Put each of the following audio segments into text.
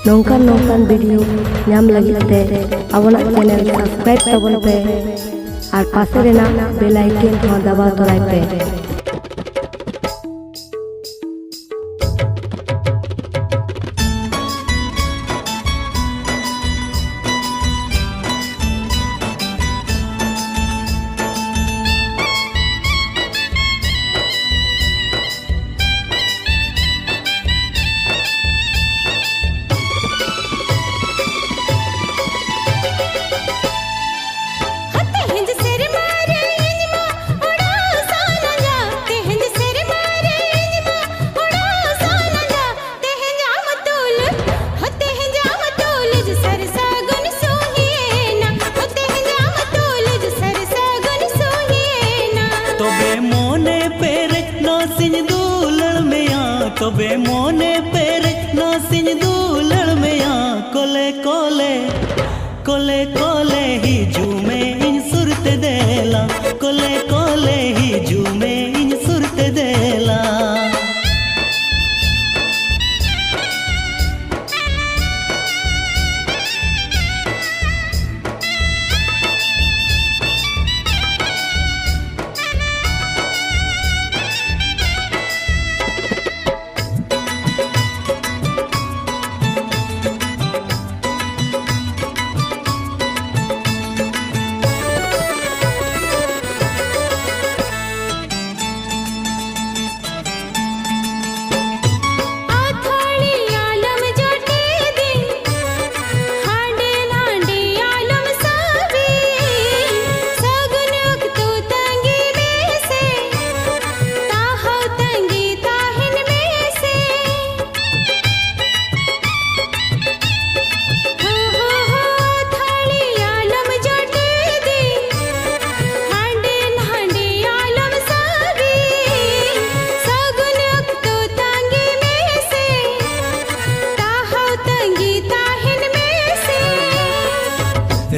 नौकान नौकान video नाम लगी ते अबना चैनल सब्सक्राइब तबन पे और पासे रेना बेल आइकन दबा तोराय पे। तोबे मोने पेरे नासिन दूलड़ में आ कोले कोले कोले कोले ही झूमे इन सुरत देला कोले कोले ही झूमे इन सुरत देला।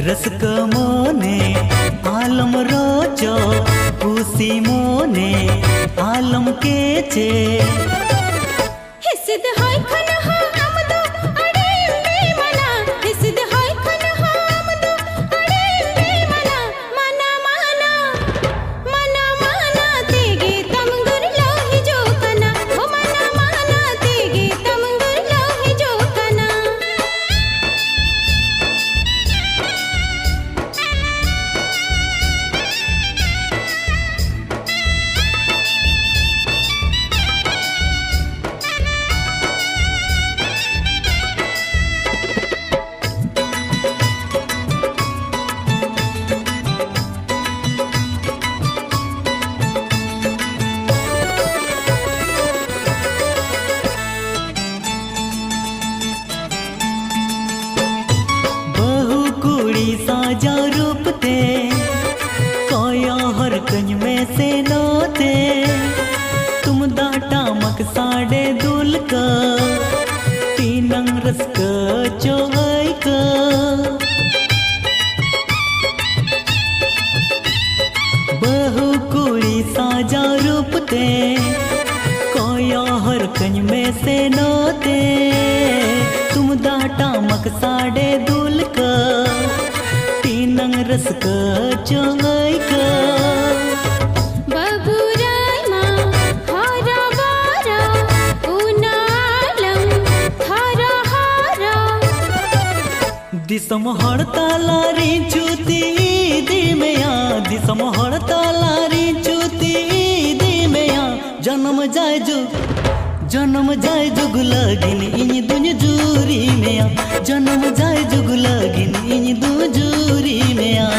रस मोने आलम रोचो खुशी मोने आलम के चे हिस्द होय खन हो आमदो अड़े बेमना हिस्द होय खन हो आमदो अड़े बेमना मना मना मना मना तेगे तमगुर लोही जो कना हो मना मना तेगे तमगुर लोही जो कना। साजा रूप ते कोया हर कंज में से नोते तुम दाटा मक साड़े दुल का तीनंग रस का चोई का बहु कुड़ी साजा रूप ते कोया हर कंज में से नोते तुम दाटा मक साड़े दुल का रस का चोंगई का बबुराई मां हरा बारा उनालम हरा हरा दिसम हड़तालारी चूती दी में आ दिसम हड़तालारी चूती दी में आ जन्म जाय जुग लगिन इन दुन जूरी में आ जन्म जाय जुग लगिन इन दु जूरी में आ।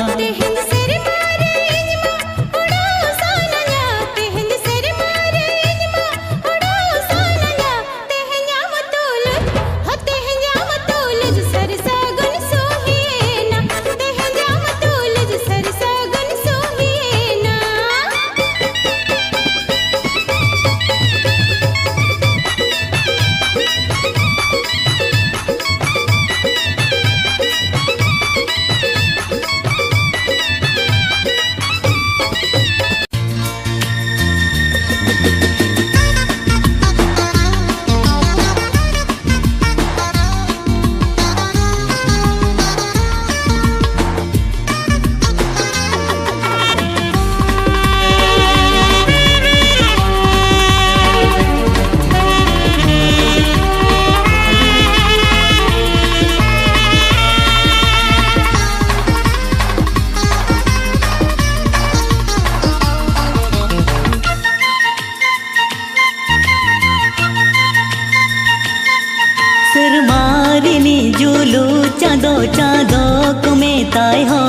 मारिनी जुलू चाँदो चाँदो कुमे ताई हो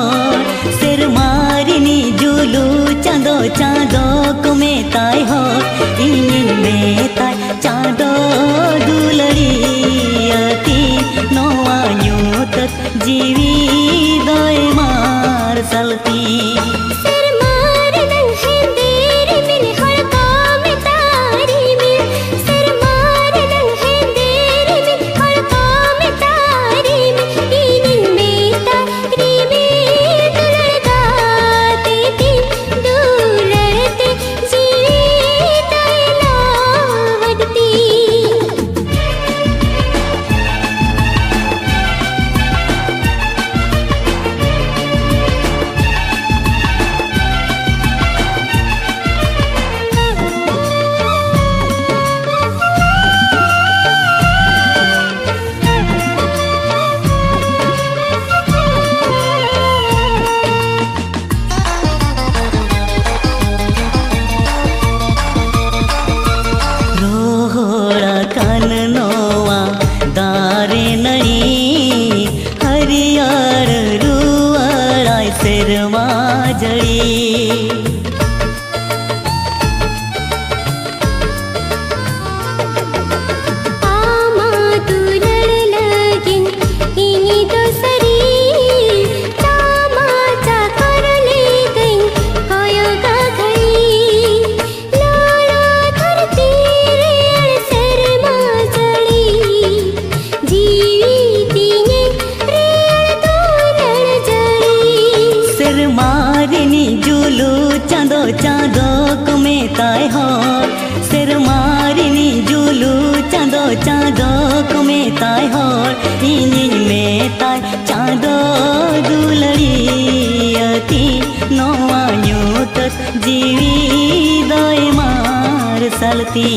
सिर मारिनी जुलू चाँदो चाँदो कुमे ताई हो इन में ताई चाँदो दुलड़ी अति नोआ यूत जीवी दोय मार सलती चाँदो कुमे ताई हो सिर मारिनी जुलू चाँदो चाँदो कुमे ताई हो इन में ताई चाँदो दुलड़ी अति नोआ यूत जीवी दोय मार सलती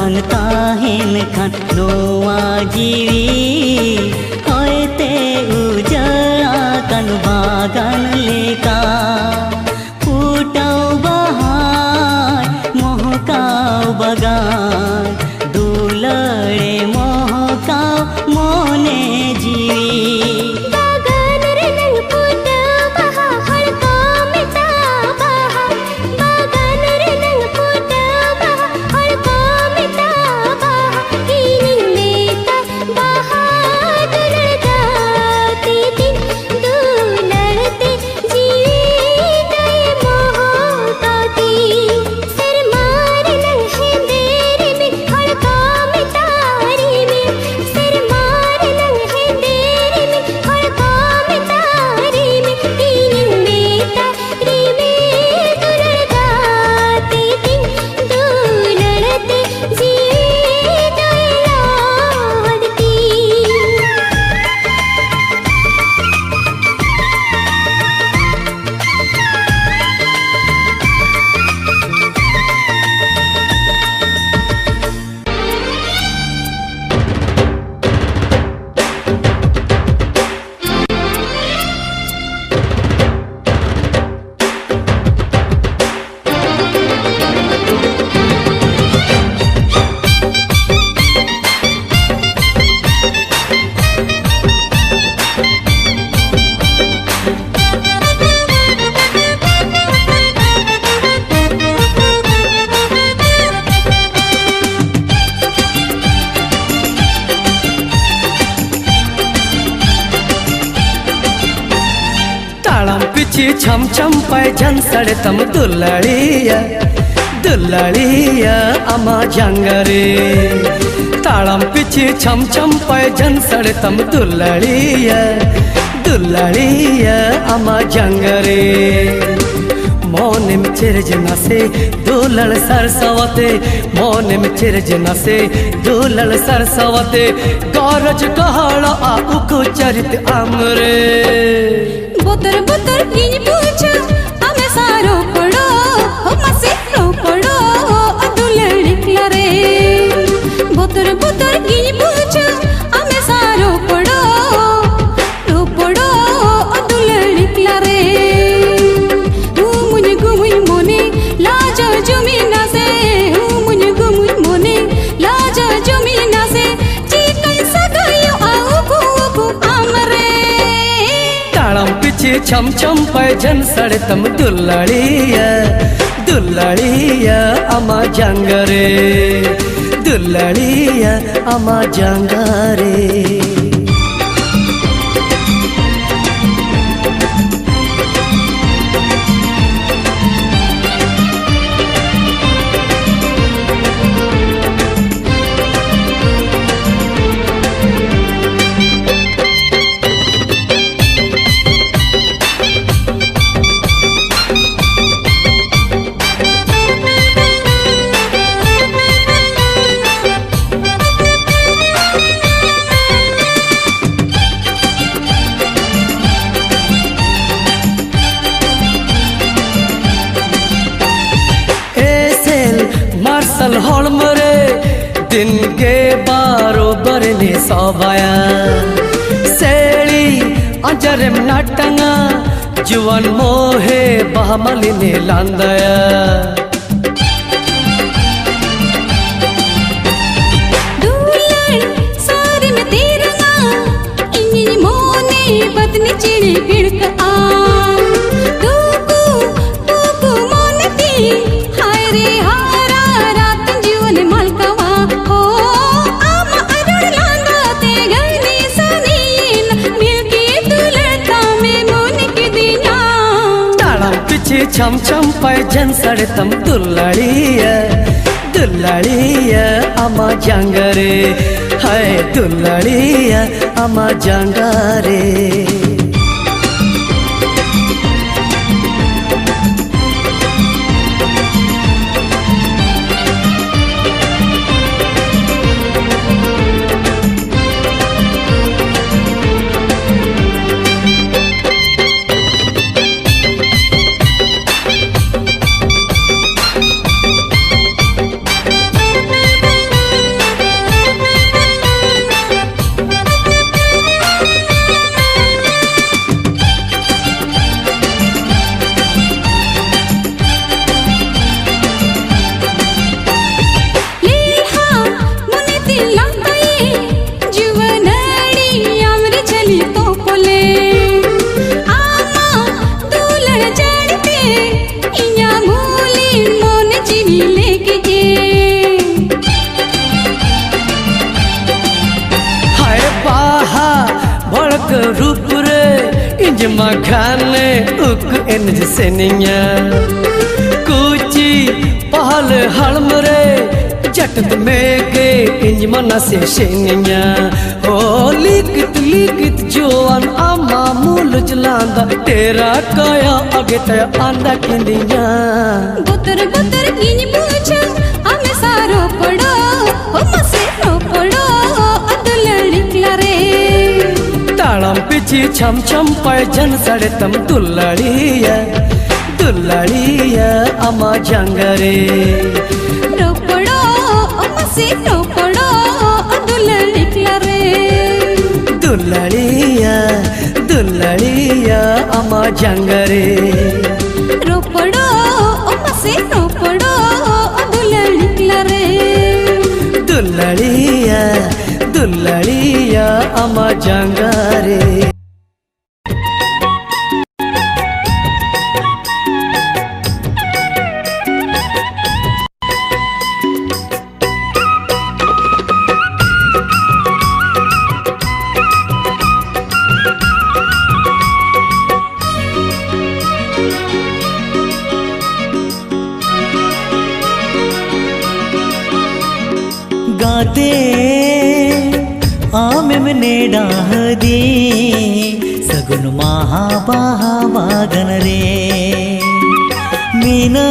बनता हेन खन नोआ जीवी होते उजड़ा कन बागन लेका फूटाओ बहार मोहकाओ बगान दुलड़े मोहकाओ मोने जीवी पिछी छम छम पैजन सड़े तम दुल्लड़िया दुल्लड़िया अमा जंगरे ताड़म पिछे छम छम पैजन सड़तम दुल्लड़िया अमा जंगरे मोनिम चिरजना से दुलड़ सरसवते मोनिम चिरजना से दुलड़ सरसवते गौरज कहड़ आ उको चरित अमरे बुतर बुतर गिन पूछ हमें सारो पड़ो मसे रो पड़ो दुलड़ी क्लारे बुतर बुतर गिन पूछ हमें सारो पड़ो रो पड़ो दुलड़ी क्लारे गुमुई मोने लाजा जमीना से गुमुई मोने लाजा जमीना से चिकन सगायो आओ को हमरे ताड़म पिछे छम छम पैजन सड़तम दुल्लड़िया अमा जंगरे दुल्लड़िया अमा जंगरे मार्शल हॉलमरे दिन के बारोबर ने सोबाया सेड़ी अंजरम नाटंगा जुवन मोहे बहमली ने लांदया दुल्हन सारे में तेरंगा इन्हीं मोने बदनी चिड़ी गिड़क आ तू मोने ती हाय रे हारा रात जीवन मलकवा हो आम अरुण लांदा ते गनी सनीन मिलके दुलता में मोने के दिया ताड़म पिछे छम छम पैजन सड़तम दुल्लड़िया अमा जंगरे हाय दुल्लड़िया अमा जंगरे रूप रे इंज मखाने उक इंज सेनिया कुची पहल हलम रे जटत में के इंज मना से सेनिया ओ लिखत जोन अम्मा मूल जलांदा तेरा काया आगे तया आंदा किंदिया बुतर बुतर गिन पूछ हमें सारो पड़ो मसे रो पड़ो दुलड़ी क्लारे ताड़म पिछे छम छम पैजन सड़तम दुल्लड़िया अमा जंगरे रो पड़ो मसे रो पड़ो दुलड़ी क्लारे दुल्लड़िया अमा जंगरे रो पड़ो मसे रो पड़ो दुलड़ी क्लारे दुल्लड़िया अमा जंगरे गाते नेड़ा दी सगुन महाबागन रे मीना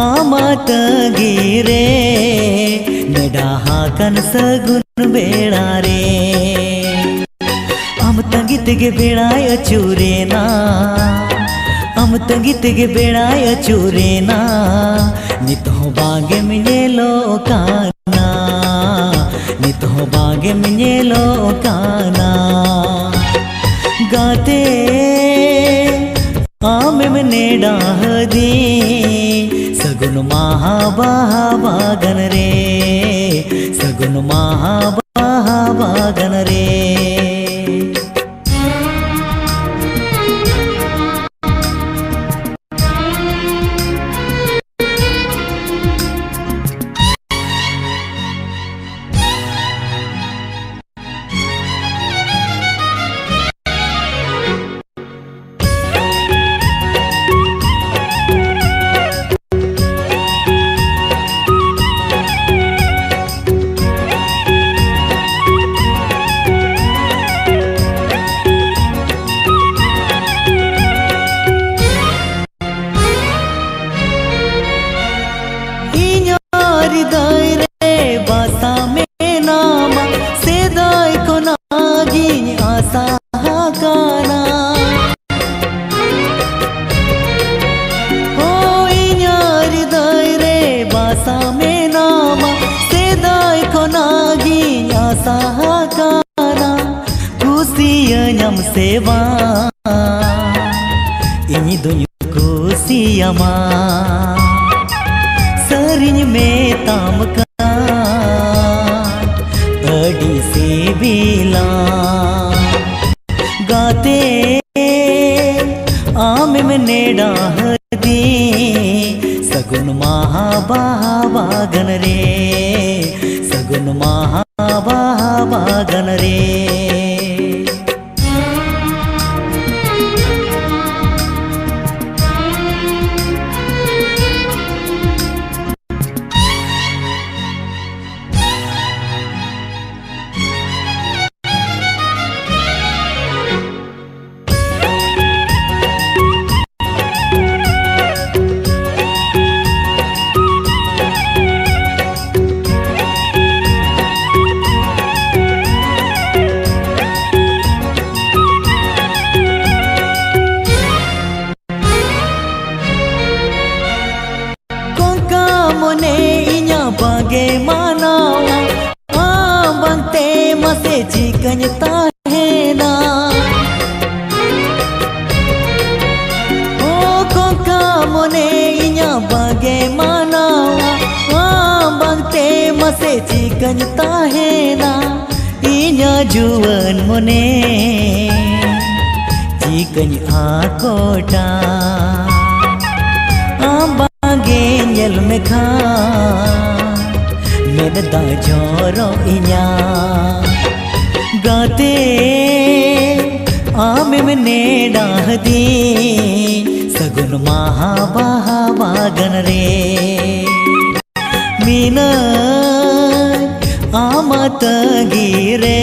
आमात गिरे नेड़ा हाकन सगुन बेड़ा रे हम तंगी तेगे बेड़ाय चूरेना हम तंगी तेगे बेड़ाय चूरेना नित हो बागे मिले लोकाना नित हो बागे मिले लोकाना गाते आमे में नेड़ा दी सगुन महाबागन रे सगुन महाबागन रे सेवा इनी दुनिया कुसियामा सरिन में ताम का अड़ी से बिला गाते आमे में नेड़ा दी सगुन महाबागन रे सगुन महाबागन रे चिकनता है ना ओ कोका मोने इन्या बागे माना बागते मसे चिकनता है ना इन्या जुवन मोने चिकन आकोटा बागे जल में खा मेरे दा जोरो इन्या गाते आमे में नेड़ा दी सगुन महाबागन रे मीना आमत गिरे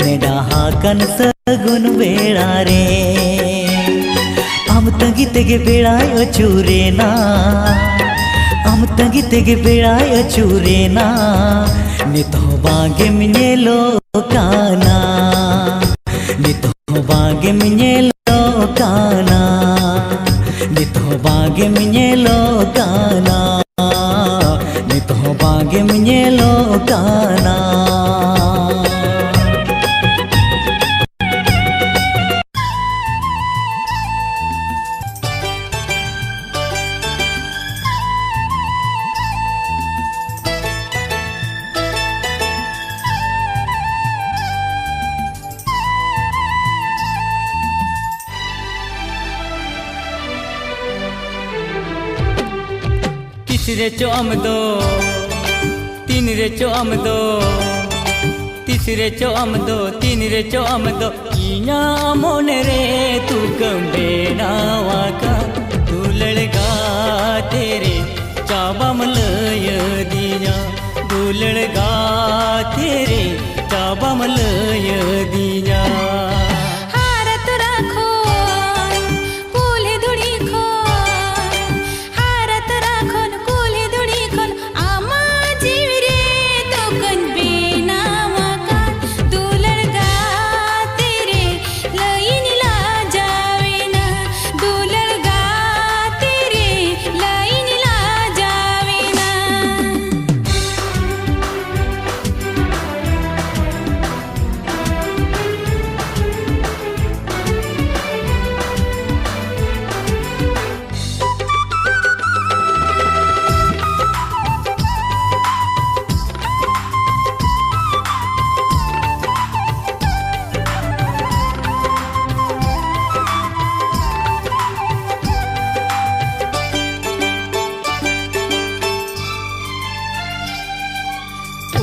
नेड़ा हाकन सगुन बेड़ा रे हम तंगी तेगे बेड़ाय चूरेना हम तंगी तेगे बेड़ाय चूरेना नित हो बागे मिले लोकाना नित हो बागे मिले लोकाना नित हो बागे मिले लोकाना नित हो बागे मिले लोकाना तीसरे चो आम दो तीन रे चो आम दो तीसरे चो आम दो तीन रे चो आम दो इया मोने रे तू कंबे नावाका तू लड़का तेरे चाबा मलय दिया तू लड़का तेरे चाबम लय दिया हारत राखोन कुले दुड़ी खोन हारत राखोन कुले दुड़ी खोन आमा जीवरे तोकन बेनामा का दुलर गा तेरे लईन ला जावे ना दुलर गा तेरे लईन ला जावे ना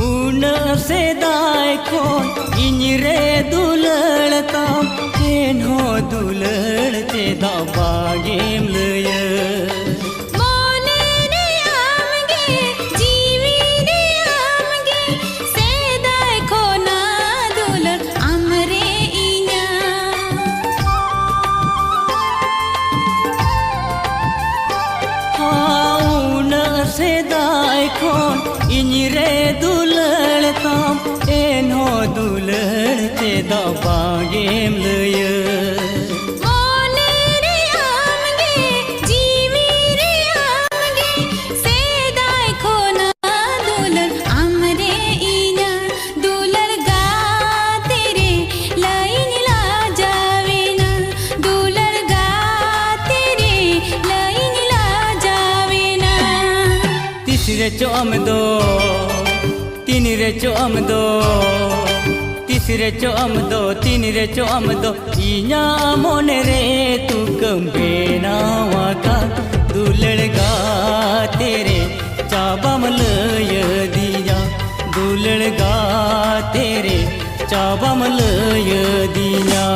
ऊन से दाय खोन इनरे दुलड़ताम केन्हो दुलड़ते दा बागेम लय मोने रे आमगे जीवी रे आमगे सेदाय खोना दुलर आमरे इन्या ऊन से दाय खोन इनरे दुलड़ताम एन्हो दुलड़ते दा बागेम लय मोने रे आमगे जीवी रे आमगे सेदाय खोना दुलर आमरे इन्या दुलर गा तेरे लईन ला जावे ना दुलर गा तेरे लईन ला जावे ना तीसरे चोम दो तीन रे चोम दो तीसरे चोम दो तीन रे चोम दो इया मोने रे तू कंबे नावा दुलड़ गा तेरे चाबम लय दिया दुलड़ गा तेरे चाबम लय दिया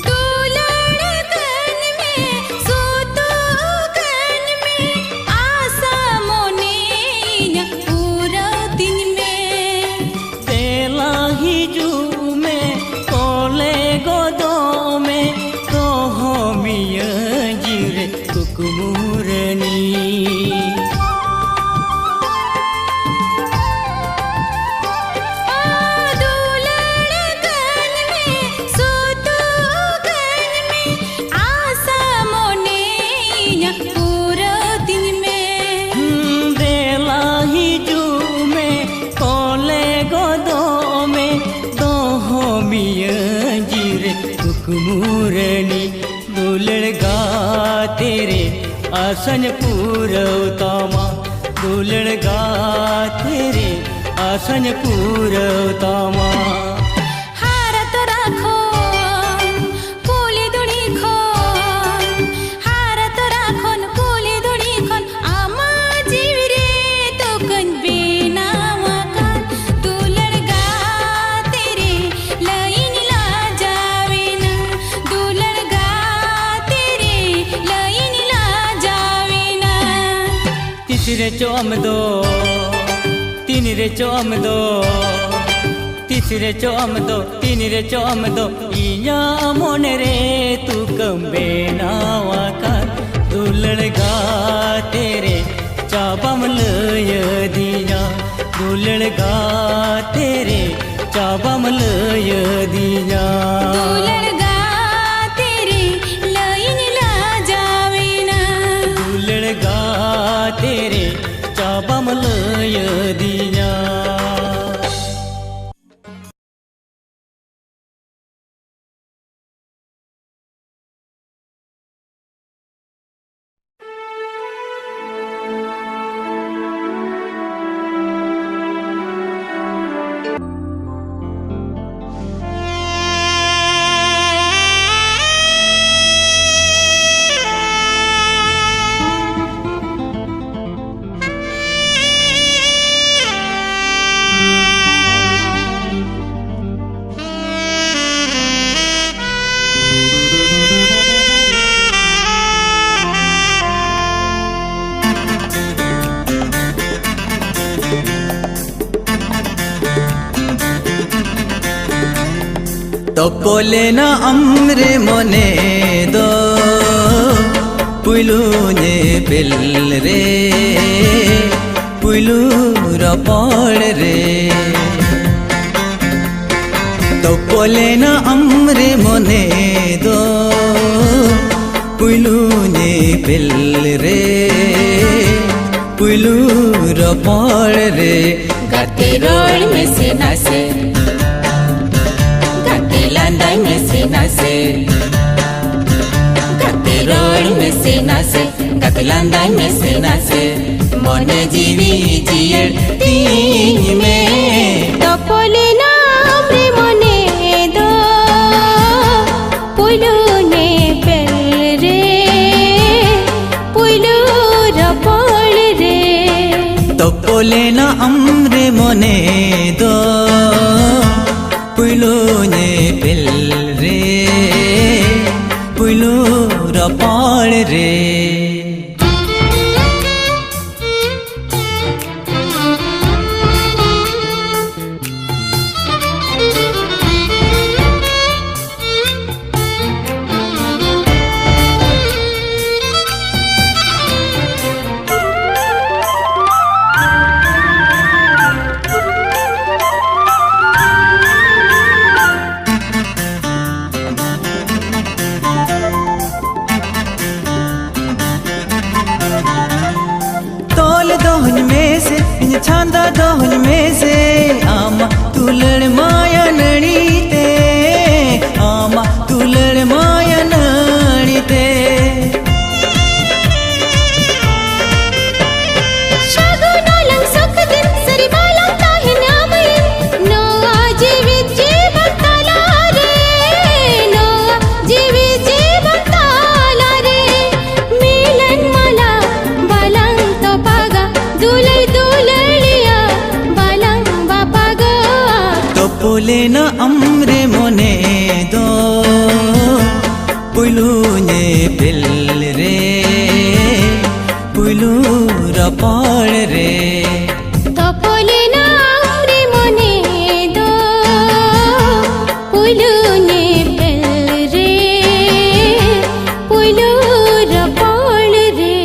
दुलड़ कन में सूतो कन में आशा मोने इन्या पूरा दिन में तेला हिजू में कोले गोदो में तो हो मिया जिरे कुकुमुरनी दुलड़ कन में सूतो कन में आशा मोने इन्या पूरा दिन में बेला हिजू में कोले गोदो में तो हो मिया जिरे कुकुमुरनी दुलड़ गा तेरे आसन पूरवतामा दुलड़ गा तेरे आसन पूरवतामा हारत राखोन कुले दुड़ी खोन हारत राखोन कुले दुड़ी खोन आमा जीवरे तोकन बेनामा कान दुलड़ गा तेरे लईन ला जावे ना दुलड़ गा तेरे लईन ला जावे ना तीसरे चोम दो तीन रे चोम दो तीसरे चोम दो तीन रे चोम दो इया मोने रे तू कंबे नावा का दुलड़ गा तेरे चाबम लय दिया दुलड़ गा तेरे चाबम लय दिया दुलड़ गा तेरे लईन ला जावे ना दुलड़ गा तेरे चाबम लय दिया तोपोलेना अम्रे मोने दो पुलुने बिल रे पुलु रपड़ रे तोपोलेना अम्रे मोने दो पुलुने बिल रे पुलु रपड़ रे गाते रोड में से नाचे गाते लांदाई में से नाचे गाते रोड में से नाचे गाते लांदाई में से नाचे मने जीवी जिये तीन में तोपोलेना अम्रे मोने दो पुलुने बिल रे पुलु रपड़ रे तोपोलेना अम्रे मोने दो पुलुने बिल रे पुलु रपड़ रे दोहन में से छांदा दोहन में से आमा तुलड़ माया नड़ी ते आमा तुलड़ माया नड़ी ते शगुनालं सुख दिन सरी बालं ताहिन आमयन नो जीवित जीवन ताला रे नो जीवित जीवन ताला रे मिलन मला बालं तो पागा दुलई दुलड़िया बालं बापा गो तोपोलेना अम्रे मोने दो पुलुने बिल रे पुलु रपड़ रे तोपोलेना अम्रे मोने दो पुलुने बिल रे पुलु रपड़ रे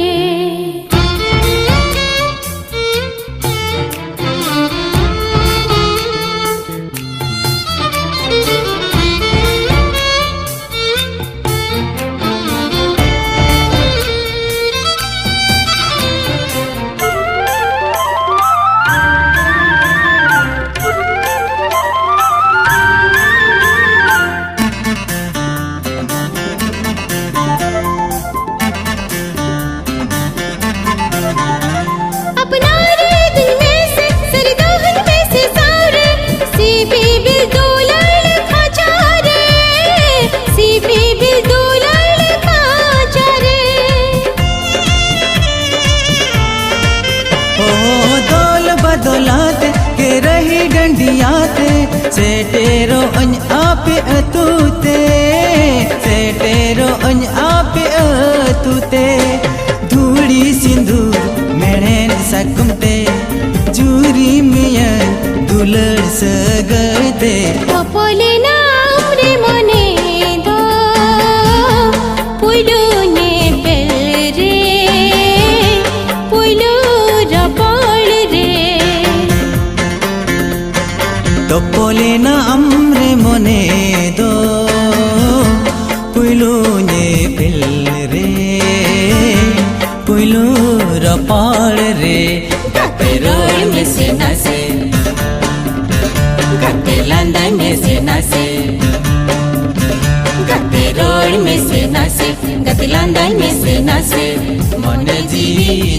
अपना रे दिल में से सरी दोहन में से सारे सीपी बिल दुलड़ खाचा रे सीपी बिल दुलड़ खाचा रे ओ दौल बदौलाते के रही डंडियाते से टेरो अन आप अतूते से टेरो अन आप अतूते धूड़ी सिंदूर मेड़ेन सकमते जूरी मियन दुलड़ सगते तोपोलेना अम्रे मोने दो पुलुने बिल रे पुलु रपड़ रे तोपोलेना अम्रे मोने दो पुलुने बिल रे पुलु रपड़ रे गाते रोड में से नाचे गाते लांदाई में से नाचे गाते रोड में से नाचे गाते लांदाई में से नाचे मन जी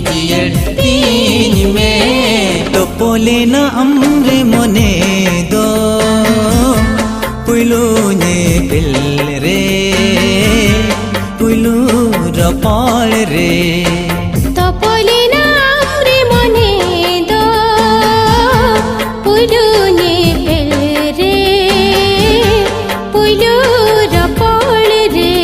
जिये तीन में तोपोलेना अम्रे मोने दो पुलुने बिल रे पुलु रपड़ रे तोपोलेना अम्रे मोने दो पुलुने बिल रे पुलु रपड़ रे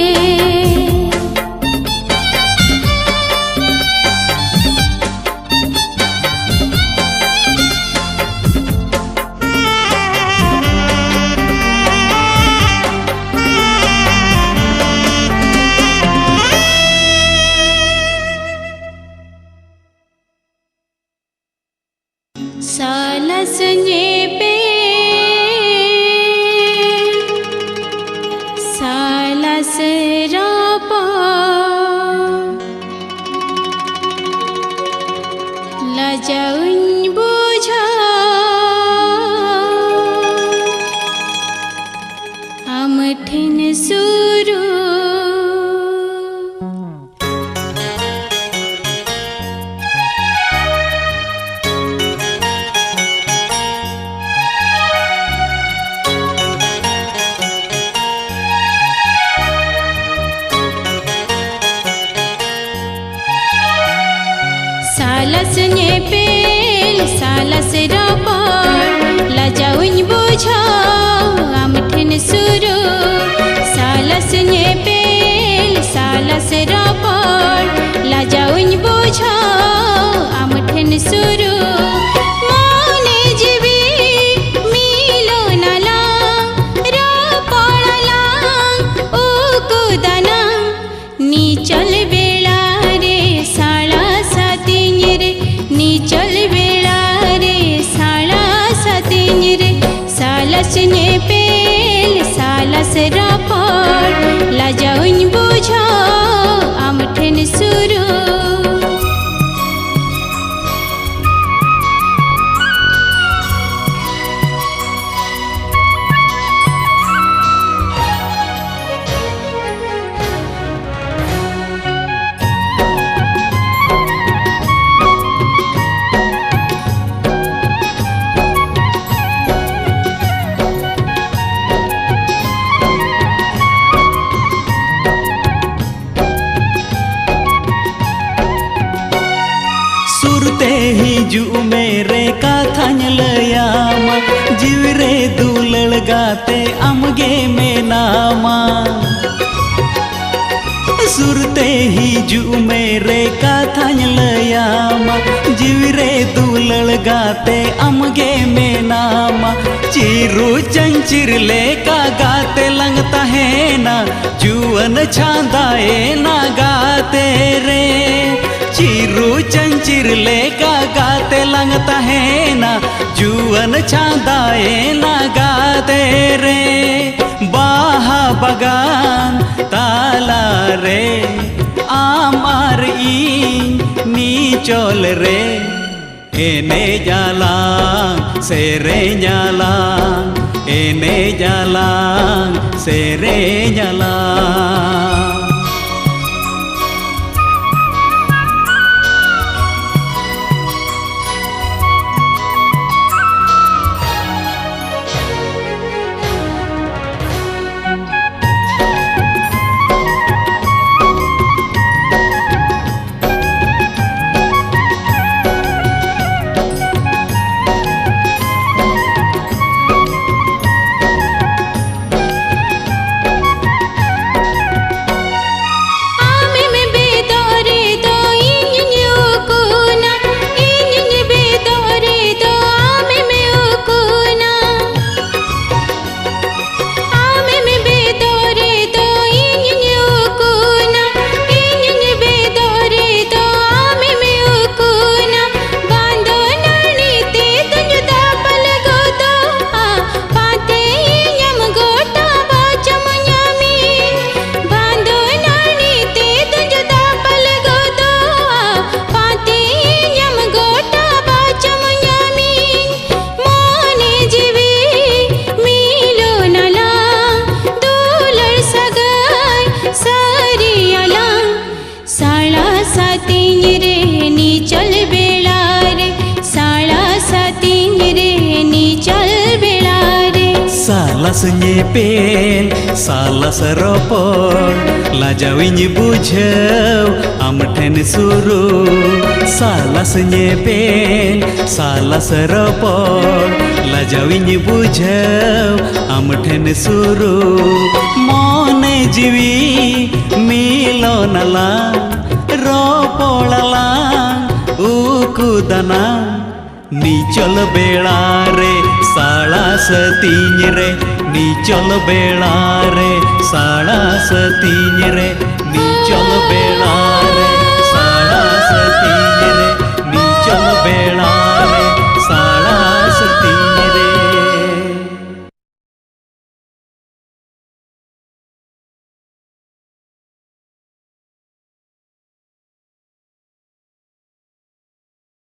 सालसने पे सालसरापा लजाउन बुझा आमठिन सुरू सालसने पेल सालसरापा लजाउन बुझा आमठिन सुरू सालसने पेल सालसरापा लजाउन बुझा आमठिन सुरू मौने जीवी मिलो नला रापाळला उकुदना नीचल बेळा रे साळा सातीन रे नीचल बेळा रे साळा सातीन रे सालसने पेल सालसरापा लजाउन बुझा आमठिन सुरू सुरते हिजू मेरे काथान लयामा जीवरे दुलड़ गाते अमगे में नामा सुरते हिजू मेरे काथान लयामा जीवरे दुलड़ गाते अमगे में नामा चिरू चंचिर लेका गाते लंगता है ना जुअन छांदाए ना गाते रे चिरू चंचिर लेका गाते लंगता है ना जुअन छांदाए ना गाते रे बाहा बगान ताला रे आमार ई नीचोल रे एने जाला सेरे जाला एने जाला सेरे जाला सालसने पेल सालसरोपol लजाउन बुझाव आमठेन सुरू सालसने पेल सालसरोपol लजाउन बुझाव आमठेन सुरू मने जीवी मिलनला रोपळला उकुदना नीचल बेड़ा रे साड़ा सतीन रे नीचल बेड़ा रे साड़ा सतीन रे